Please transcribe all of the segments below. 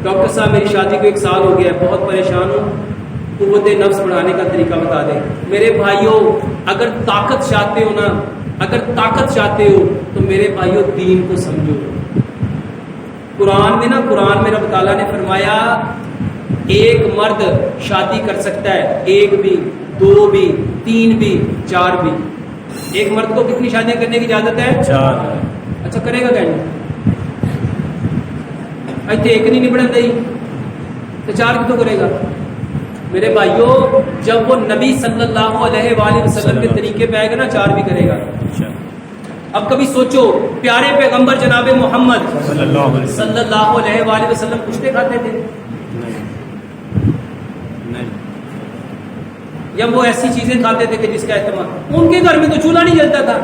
Doctor صاحب میری شادی کو 1 سال ہو گیا ہے، بہت پریشان ہوں، قوت نفس بڑھانے کا طریقہ بتا دیں۔ میرے بھائیوں اگر طاقت چاہتے ہو نا، اگر طاقت چاہتے ہو تو میرے بھائیوں دین کو سمجھو۔ قرآن میں نا، قرآن میں رب تعالیٰ نے فرمایا ایک مرد شادی کر سکتا ہے، 1 بھی 2 بھی 3 بھی 4 بھی۔ ایک مرد کو کتنی شادیاں کرنے کی اجازت ہے؟ 4۔ اچھا کرے گا کہیں ایتھے ایک نہیں نبڑن دئی تو 4 کتوں کرے گا؟ میرے بھائیوں جب وہ نبی صلی اللہ علیہ وآلہ وسلم کے طریقے پہ آئے گا نا 4 بھی کرے گا۔ اب کبھی سوچو پیارے پیغمبر جناب محمد صلی اللہ علیہ وآلہ وسلم کشتے کھاتے تھے یا وہ ایسی چیزیں کھاتے تھے کہ جس کا اہتمام؟ ان کے گھر میں تو چولہا نہیں جلتا تھا۔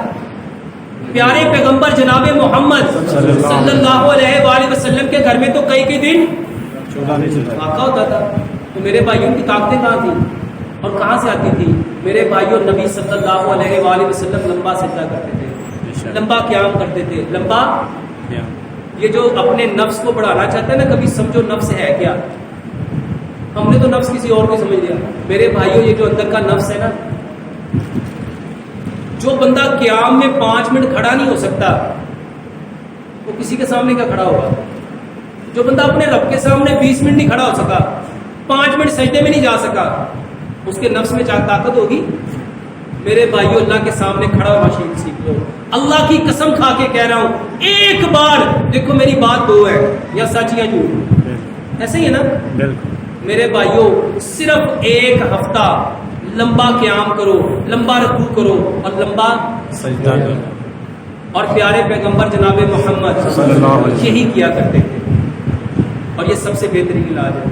پیارے پیغمبر جناب محمد صلی اللہ علیہ وآلہ وسلم کے گھر میں تو کئی دن واقع ہوتا تھا۔ تو میرے بھائیوں کی طاقتیں کہاں تھیں اور کہاں سے آتی تھی؟ میرے بھائیوں نبی صلی اللہ علیہ وآلہ وسلم لمبا سجدہ کرتے تھے، لمبا قیام کرتے تھے، لمبا۔ یہ جو اپنے نفس کو بڑھانا چاہتا ہے نا، کبھی سمجھو نفس ہے کیا۔ ہم نے تو نفس کسی اور کو سمجھ لیا۔ میرے بھائیوں یہ جو اندر کا نفس ہے نا، جو بندہ قیام میں 5 منٹ کھڑا نہیں ہو سکتا وہ کسی کے سامنے کیا کھڑا ہوگا؟ جو بندہ اپنے رب کے سامنے 20 منٹ نہیں کھڑا ہو سکا، 5 منٹ سجدے میں نہیں جا سکا، اس کے نفس میں طاقت ہوگی؟ میرے بھائیوں اللہ کے سامنے کھڑا ہوا سیکھ لو۔ اللہ کی قسم کھا کے کہہ رہا ہوں، ایک بار دیکھو میری بات 2 ہے یا سچ یا جھوٹ، ایسے ہی ہے نا؟ میرے بھائیوں صرف 1 ہفتہ لمبا قیام کرو، لمبا رکوع کرو اور لمبا سجدہ کرو۔ اور پیارے پیغمبر جناب محمد یہی کیا کرتے تھے اور یہ سب سے بہترین علاج ہے۔